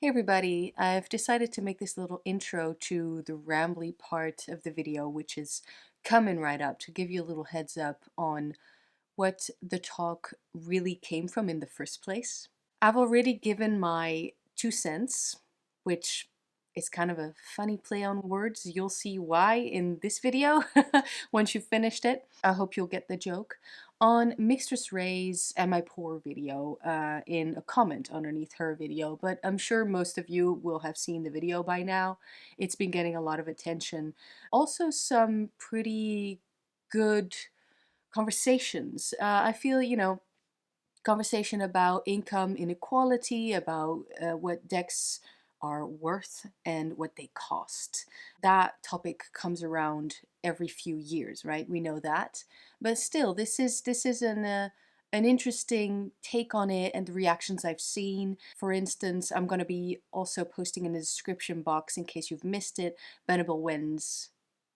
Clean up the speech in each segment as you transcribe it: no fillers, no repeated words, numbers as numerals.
Hey everybody, I've decided to make this little intro to the rambly part of the video, which is coming right up, to give you a little heads up on what the talk really came from in the first place. I've already given my 2 cents, which is kind of a funny play on words. You'll see why in this video once you've finished it. I hope you'll get the joke. On Mistress Ray's and my poor video in a comment underneath her video, but I'm sure most of you will have seen the video by now. It's been getting a lot of attention. Also some pretty good conversations. I feel, conversation about income inequality, about what decks are worth and what they cost. That topic comes around every few years, right? We know that, but still, this is an interesting take on it and the reactions I've seen. For instance, I'm going to be also posting in the description box, in case you've missed it, Venable Wen's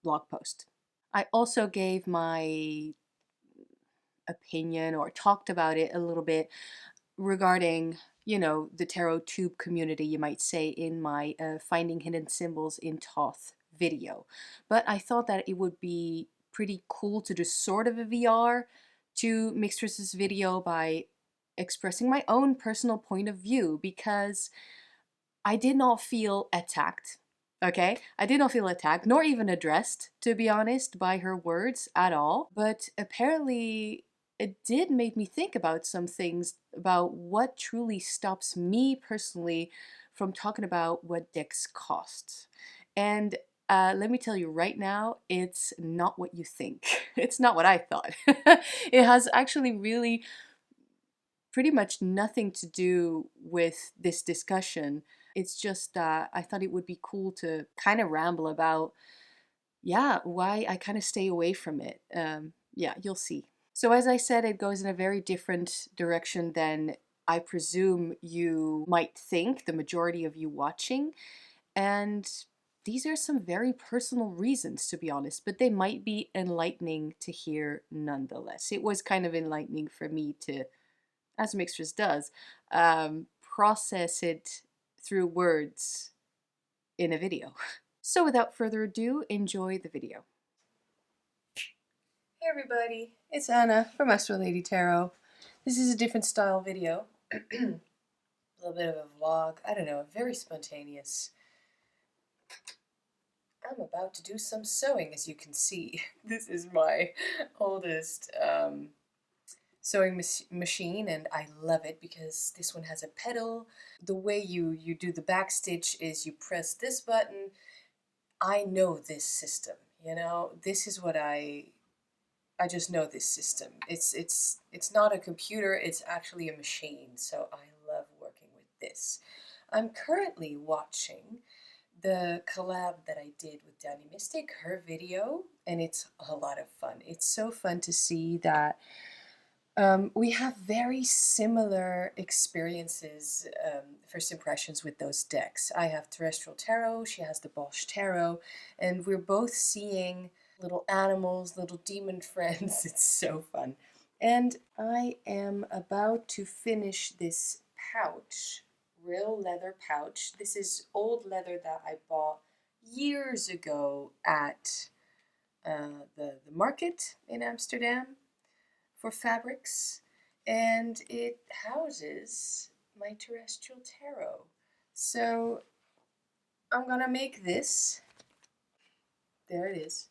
blog post. I also gave my opinion or talked about it a little bit regarding, the tarot tube community, you might say, in my Finding Hidden Symbols in Thoth video. But I thought that it would be pretty cool to do sort of a VR to Mixtress's video by expressing my own personal point of view, because I did not feel attacked. Okay, I did not feel attacked, nor even addressed, to be honest, by her words at all. But apparently, it did make me think about some things, about what truly stops me personally from talking about what decks cost. And let me tell you right now, it's not what you think. It's not what I thought. It has actually really pretty much nothing to do with this discussion. It's just that I thought it would be cool to kind of ramble about, yeah, why I kind of stay away from it. Yeah, you'll see. So as I said, it goes in a very different direction than I presume you might think, the majority of you watching. And these are some very personal reasons, to be honest, but they might be enlightening to hear nonetheless. It was kind of enlightening for me to, as Mixtress does, process it through words in a video. So without further ado, enjoy the video. Hey everybody, it's Anna from Astral Tarot. This is a different style video. A little bit of a vlog, I don't know, very spontaneous. I'm about to do some sewing, as you can see. This is my oldest sewing machine, and I love it because this one has a pedal. The way you do the back stitch is you press this button. I know this system, this is what I just know this system. It's not a computer, it's actually a machine, so I love working with this. I'm currently watching the collab that I did with Danny Mystic, her video, and it's a lot of fun. It's so fun to see that we have very similar experiences, first impressions with those decks. I have Terrestrial Tarot, she has the Bosch Tarot, and we're both seeing little animals, little demon friends. It's so fun. And I am about to finish this pouch, real leather pouch. This is old leather that I bought years ago at the market in Amsterdam for fabrics, and it houses my Terrestrial Tarot. So I'm gonna make this. There it is.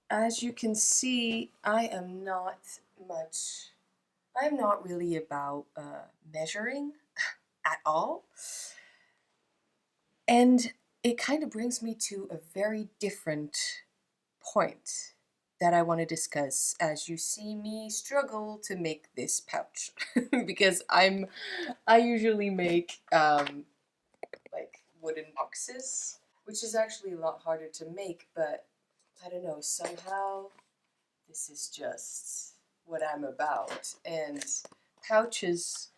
As you can see, I am not really about measuring at all. And it kind of brings me to a very different point that I want to discuss as you see me struggle to make this pouch. Because I usually make like wooden boxes, which is actually a lot harder to make, but I don't know, somehow this is just what I'm about. And pouches,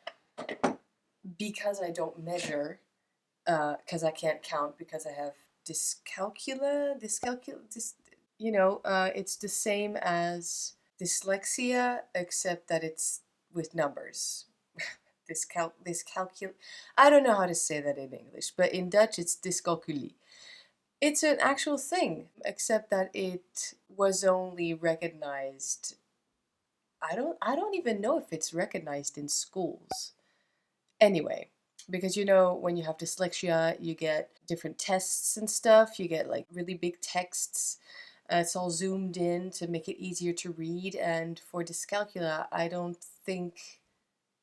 because I don't measure, because I can't count, because I have dyscalculia, it's the same as dyslexia, except that it's with numbers. I don't know how to say that in English, but in Dutch it's dyscalculia. It's an actual thing, except that it was only recognized. I don't even know if it's recognized in schools. Anyway, because when you have dyslexia, you get different tests and stuff. You get like really big texts. It's all zoomed in to make it easier to read. And for dyscalculia, I don't think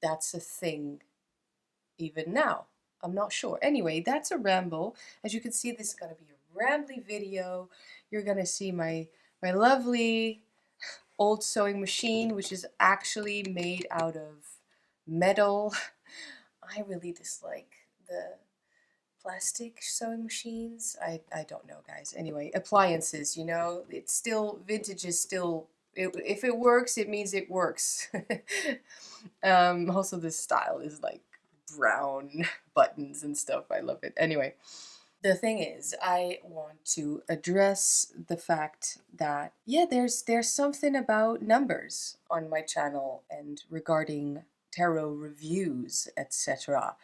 that's a thing even now. I'm not sure. Anyway, that's a ramble. As you can see, this is going to be a rambly video. You're going to see my lovely old sewing machine, which is actually made out of metal. I really dislike the plastic sewing machines. I don't know, guys. Anyway, appliances, it's still, vintage is still, if it works, it means it works. Also, this style is like brown buttons and stuff. I love it. Anyway, the thing is, I want to address the fact that, yeah, there's something about numbers on my channel and regarding tarot reviews, etc.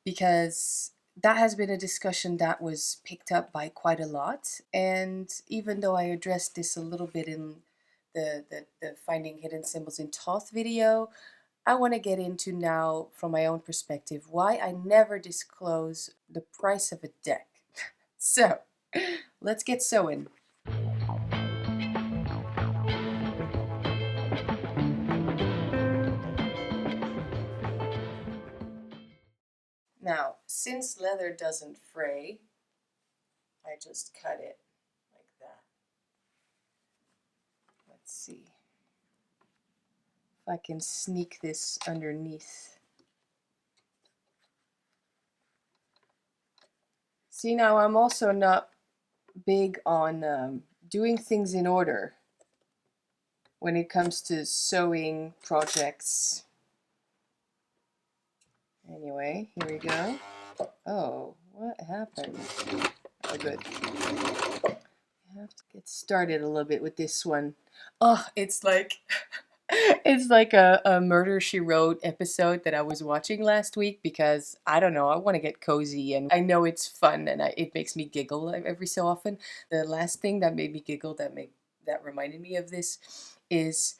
Because that has been a discussion that was picked up by quite a lot. And even though I addressed this a little bit in the Finding Hidden Symbols in Thoth video, I want to get into now, from my own perspective, why I never disclose the price of a deck. So, let's get sewing. Now, since leather doesn't fray, I just cut it like that. Let's see if I can sneak this underneath. See, now I'm also not big on doing things in order when it comes to sewing projects. Anyway, here we go. Oh, what happened? Oh, good. I have to get started a little bit with this one. Oh, it's like it's like a Murder, She Wrote episode that I was watching last week because, I don't know, I want to get cozy and I know it's fun and it makes me giggle every so often. The last thing that made me giggle, that reminded me of this, is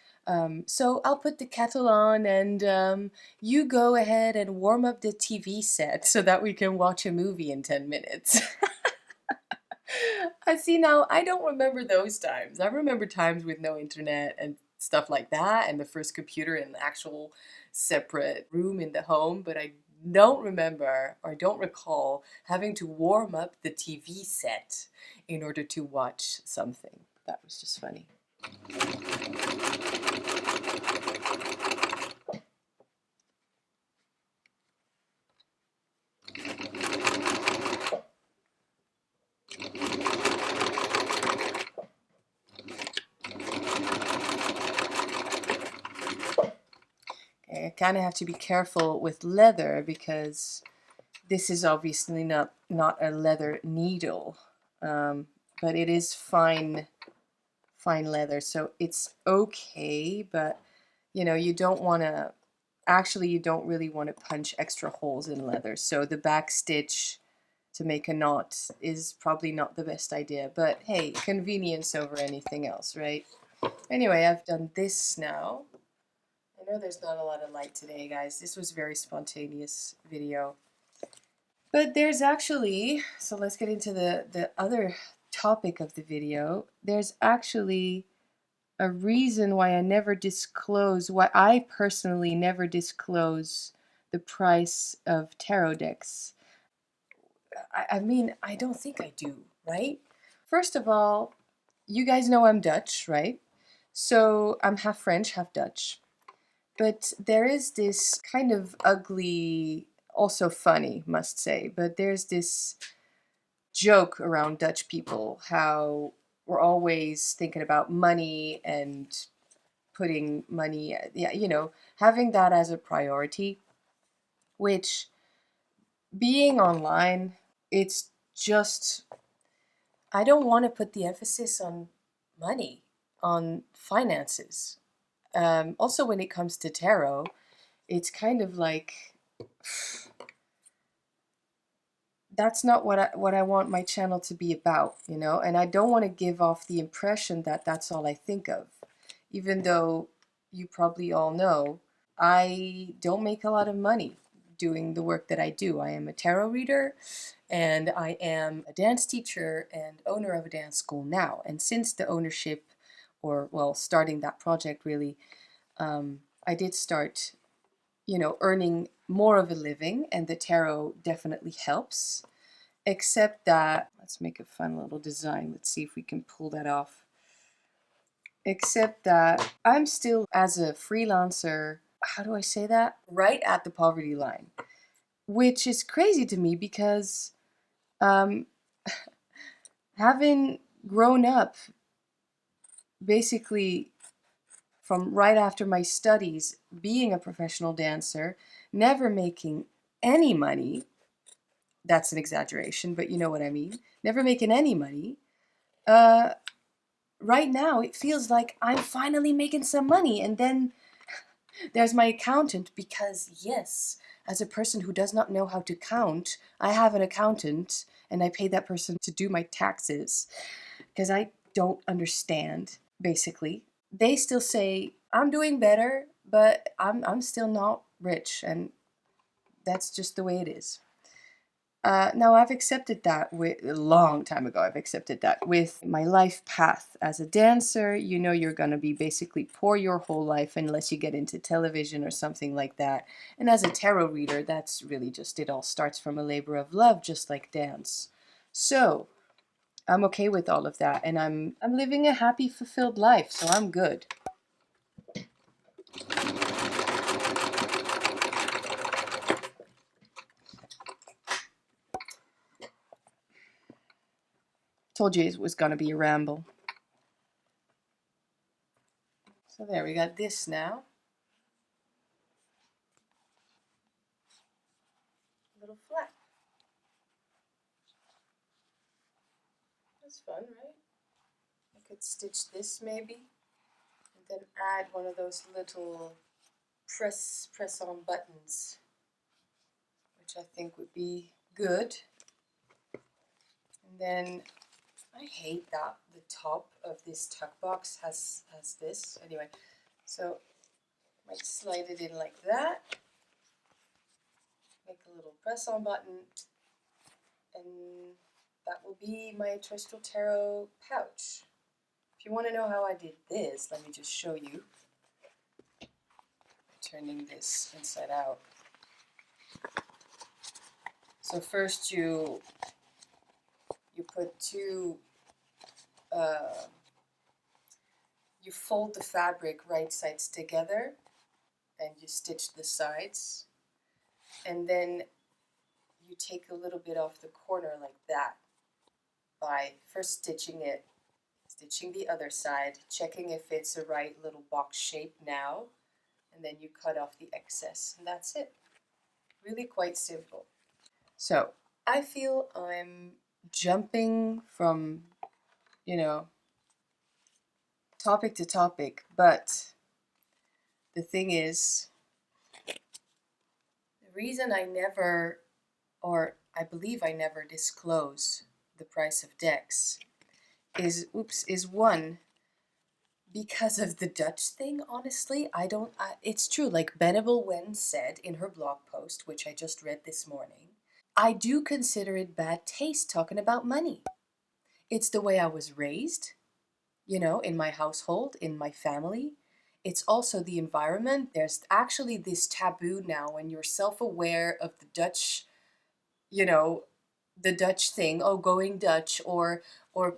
so I'll put the kettle on and you go ahead and warm up the TV set so that we can watch a movie in 10 minutes. I see, now I don't remember those times. I remember times with no internet and stuff like that, and the first computer in an actual separate room in the home, but I don't remember or don't recall having to warm up the TV set in order to watch something. That was just funny. I kind of have to be careful with leather because this is obviously not a leather needle, but it is fine leather, so it's okay. But you don't want to. Actually, you don't really want to punch extra holes in leather. So the back stitch to make a knot is probably not the best idea. But hey, convenience over anything else, right? Anyway, I've done this now. I know there's not a lot of light today, guys. This was a very spontaneous video. But there's actually, so let's get into the other topic of the video. There's actually a reason why I personally never disclose the price of tarot decks. I mean, I don't think I do, right? First of all, you guys know I'm Dutch, right? So I'm half French, half Dutch. But there is this kind of ugly, also funny, must say, but there's this joke around Dutch people, how we're always thinking about money and putting money, having that as a priority, which, being online, it's just, I don't want to put the emphasis on money, on finances. Also, when it comes to tarot, it's kind of like, that's not what I want my channel to be about, you know? And I don't want to give off the impression that that's all I think of. Even though you probably all know, I don't make a lot of money doing the work that I do. I am a tarot reader, and I am a dance teacher and owner of a dance school now. And since the ownership, or well, starting that project really, I did start, earning more of a living, and the tarot definitely helps. Except that, let's make a fun little design. Let's see if we can pull that off. Except that I'm still, as a freelancer, how do I say that? Right at the poverty line, which is crazy to me because um, having grown up basically from right after my studies, being a professional dancer, never making any money. That's an exaggeration, but you know what I mean. Never making any money. Right now, it feels like I'm finally making some money. And then there's my accountant, because yes, as a person who does not know how to count, I have an accountant and I pay that person to do my taxes because I don't understand, basically. They still say, I'm doing better, but I'm still not rich, and that's just the way it is. Now, I've accepted that a long time ago. I've accepted that with my life path. As a dancer, you know you're going to be basically poor your whole life unless you get into television or something like that. And as a tarot reader, that's really just it. All starts from a labor of love, just like dance. So I'm okay with all of that, and I'm living a happy, fulfilled life, so I'm good. Told you it was going to be a ramble. So there, we got this now. A little flat. That's fun, right? I could stitch this maybe, and then add one of those little press-on buttons, which I think would be good. And then I hate that the top of this tuck box has this. Anyway, so I might slide it in like that. Make a little press-on button, and that will be my Terrestrial Tarot pouch. If you want to know how I did this, let me just show you. Turning this inside out. So first you put two, you fold the fabric right sides together, and you stitch the sides, and then you take a little bit off the corner like that by first stitching it, stitching the other side, checking if it's a right little box shape now, and then you cut off the excess, and that's it. Really quite simple. So I feel I'm jumping from, topic to topic, but the thing is, the reason I never, or I believe I never disclose the price of decks is one, because of the Dutch thing. Honestly, it's true, like Benabel Wen said in her blog post, which I just read this morning, I do consider it bad taste talking about money. It's the way I was raised, in my household, in my family. It's also the environment. There's actually this taboo now when you're self-aware of the Dutch, you know, the Dutch thing, oh, going Dutch, or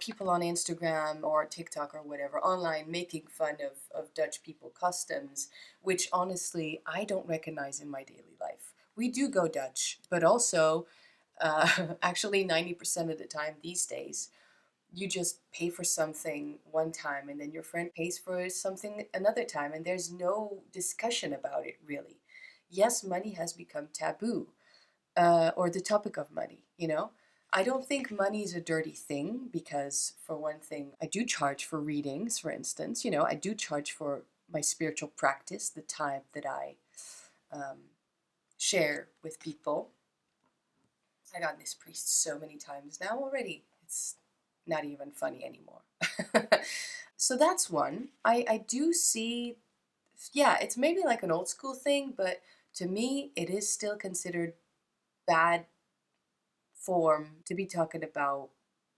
people on Instagram or TikTok or whatever, online, making fun of Dutch people customs, which honestly, I don't recognize in my daily life. We do go Dutch, but also, actually 90% of the time these days, you just pay for something one time and then your friend pays for something another time, and there's no discussion about it really. Yes, money has become taboo, or the topic of money. I don't think money is a dirty thing because, for one thing, I do charge for readings, for instance. I do charge for my spiritual practice, the time that I share with people. I got this priest so many times now already. It's not even funny anymore. So that's one. I do see, yeah, it's maybe like an old school thing, but to me, it is still considered bad form to be talking about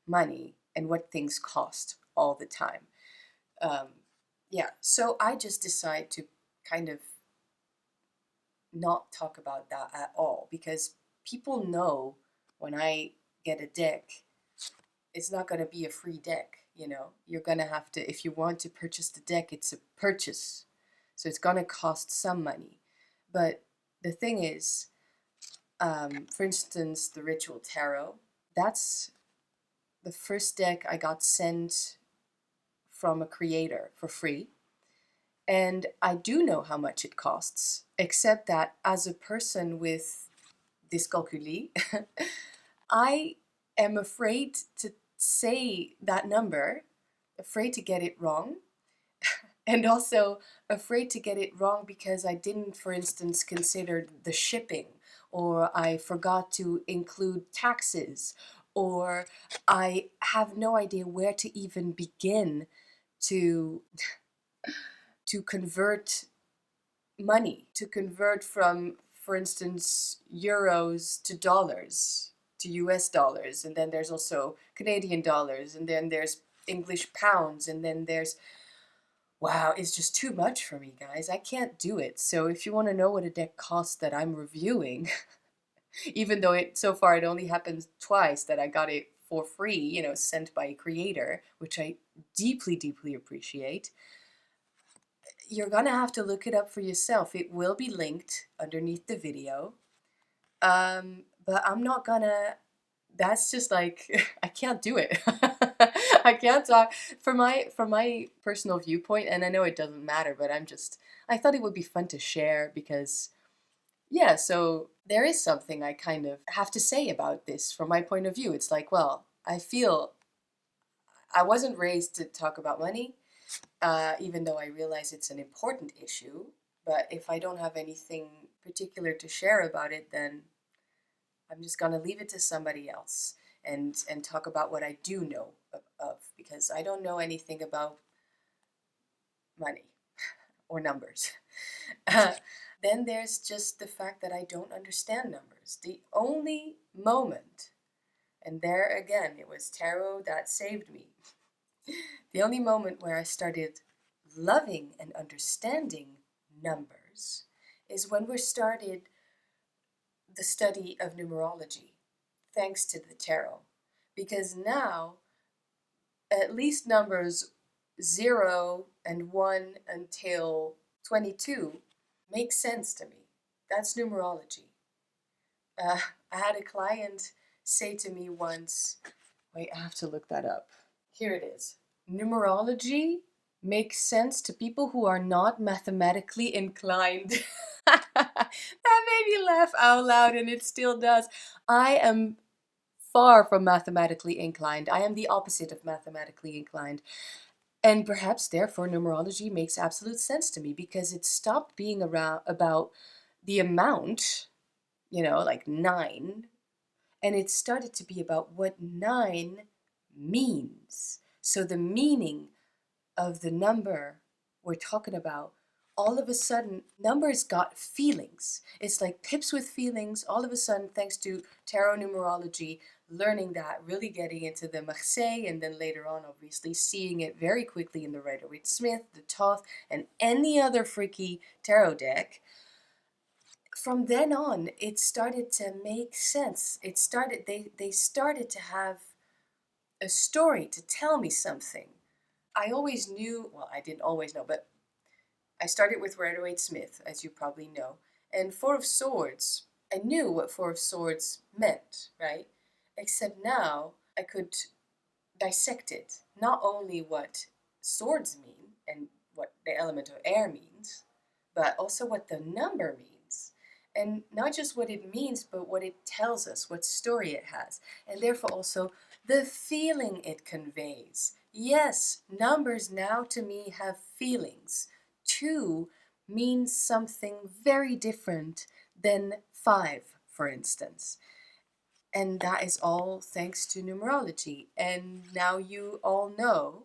money and what things cost all the time. Um, yeah, so I just decide to kind of not talk about that at all because people know when I get a deck, it's not going to be a free deck. You're going to have to, if you want to purchase the deck, it's a purchase. So it's going to cost some money. But the thing is, for instance, the Ritual Tarot, that's the first deck I got sent from a creator for free. And I do know how much it costs, except that as a person with dyscalculia, I am afraid to say that number, afraid to get it wrong, and also afraid to get it wrong because I didn't, for instance, consider the shipping, or I forgot to include taxes, or I have no idea where to even begin to convert money, to convert from, for instance, euros to dollars, to US dollars, and then there's also Canadian dollars, and then there's English pounds, and then there's, wow, it's just too much for me, guys. I can't do it. So if you want to know what a deck costs that I'm reviewing, even though so far it only happened twice that I got it for free, sent by a creator, which I deeply, deeply appreciate. You're gonna have to look it up for yourself. It will be linked underneath the video. But I'm not gonna, that's just like, I can't do it. I can't talk from my personal viewpoint, and I know it doesn't matter, but I thought it would be fun to share because, yeah, so there is something I kind of have to say about this from my point of view. It's like, well, I feel I wasn't raised to talk about money, even though I realize it's an important issue. But if I don't have anything particular to share about it, then I'm just going to leave it to somebody else and talk about what I do know of, because I don't know anything about money or numbers. Then there's just the fact that I don't understand numbers. The only moment, and there again, it was tarot that saved me. The only moment where I started loving and understanding numbers is when we started the study of numerology, thanks to the tarot. Because now, at least numbers 0 and 1 until 22 make sense to me. That's numerology. I had a client say to me once, wait, I have to look that up. Here it is. Numerology makes sense to people who are not mathematically inclined. That made me laugh out loud, and it still does. I am far from mathematically inclined. I am the opposite of mathematically inclined. And perhaps, therefore, numerology makes absolute sense to me because it stopped being about the amount, like 9, and it started to be about what 9 means. So the meaning of the number we're talking about, all of a sudden, numbers got feelings. It's like pips with feelings. All of a sudden, thanks to tarot numerology, learning that, really getting into the Marseille, and then later on, obviously, seeing it very quickly in the Rider-Waite-Smith, the Thoth, and any other freaky tarot deck. From then on, it started to make sense. They started to have a story to tell me something. I always knew, well, I didn't always know, but I started with Rider-Waite-Smith, as you probably know. And Four of Swords, I knew what Four of Swords meant, right? Except now I could dissect it. Not only what swords mean and what the element of air means, but also what the number means. And not just what it means, but what it tells us, what story it has. And therefore also the feeling it conveys. Yes, numbers now to me have feelings. 2 means something very different than 5, for instance. And that is all thanks to numerology. And now you all know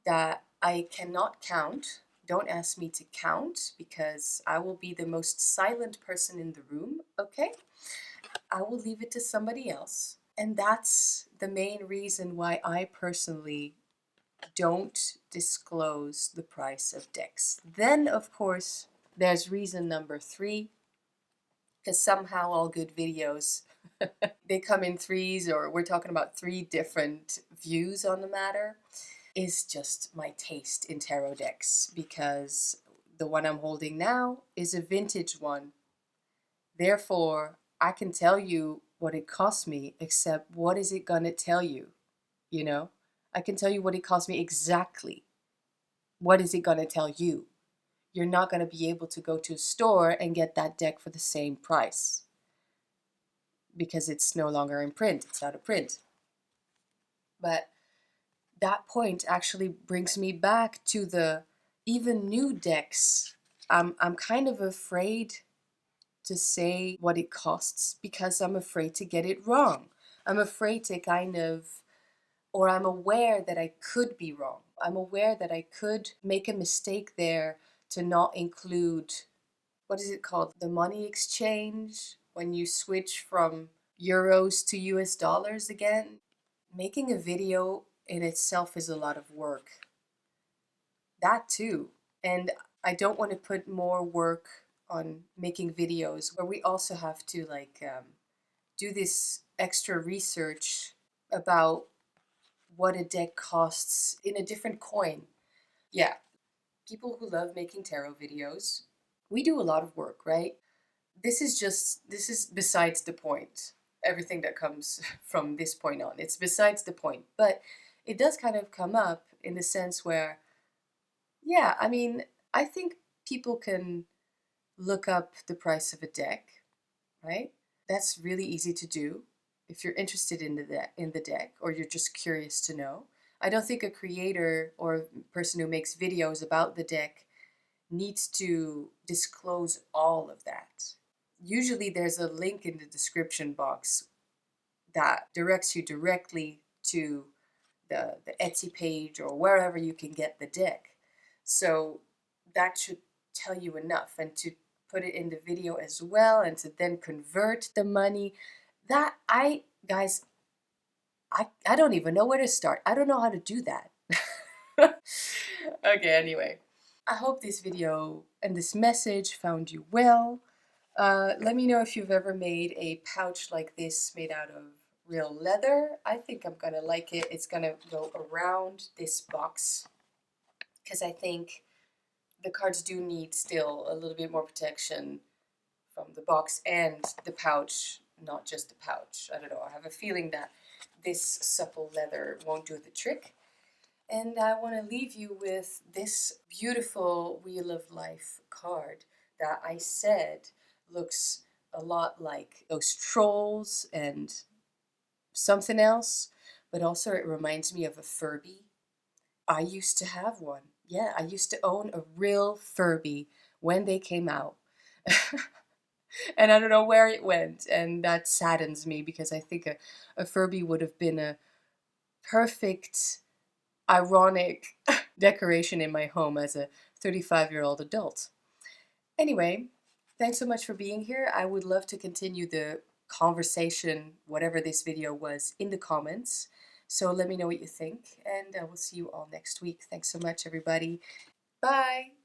that I cannot count. Don't ask me to count because I will be the most silent person in the room, okay? I will leave it to somebody else. And that's the main reason why I personally don't disclose the price of decks. Then, of course, there's reason number 3, because somehow all good videos they come in threes, or we're talking about 3 different views on the matter, is just my taste in tarot decks, because the one I'm holding now is a vintage one. Therefore, I can tell you what it cost me, except what is it gonna tell you? You know? I can tell you what it cost me exactly. What is it gonna tell you? You're not gonna be able to go to a store and get that deck for the same price because it's no longer in print, it's out of print. But that point actually brings me back to the even new decks. I'm kind of afraid to say what it costs because I'm afraid to get it wrong. I'm afraid to or I'm aware that I could be wrong. I'm aware that I could make a mistake there to not include, what is it called? The money exchange, when you switch from euros to US dollars again. Making a video in itself is a lot of work. That too. And I don't want to put more work on making videos where we also have to do this extra research about what a deck costs in a different coin. Yeah, people who love making tarot videos, we do a lot of work, right? This is besides the point. Everything that comes from this point on, it's besides the point. But it does kind of come up in the sense where, yeah, I mean, I think people can look up the price of a deck, right? That's really easy to do if you're interested in the deck, or you're just curious to know. I don't think a creator or a person who makes videos about the deck needs to disclose all of that. Usually there's a link in the description box that directs you directly to the Etsy page or wherever you can get the deck. So that should tell you enough. And to put it in the video as well, and to then convert the money, that guys, I don't even know where to start. I don't know how to do that. Okay, anyway. I hope this video and this message found you well. Let me know if you've ever made a pouch like this made out of real leather. I think I'm gonna like it. It's gonna go around this box because I think the cards do need still a little bit more protection from the box and the pouch, not just the pouch. I don't know. I have a feeling that this supple leather won't do the trick. And I want to leave you with this beautiful Wheel of Life card that I said looks a lot like those trolls and something else, but also it reminds me of a Furby. I used to have one. Yeah, I used to own a real Furby when they came out. And I don't know where it went, and that saddens me because I think a Furby would have been a perfect ironic decoration in my home as a 35-year-old adult. Anyway, thanks so much for being here. I would love to continue the conversation, whatever this video was, in the comments. So let me know what you think, and I will see you all next week. Thanks so much, everybody. Bye!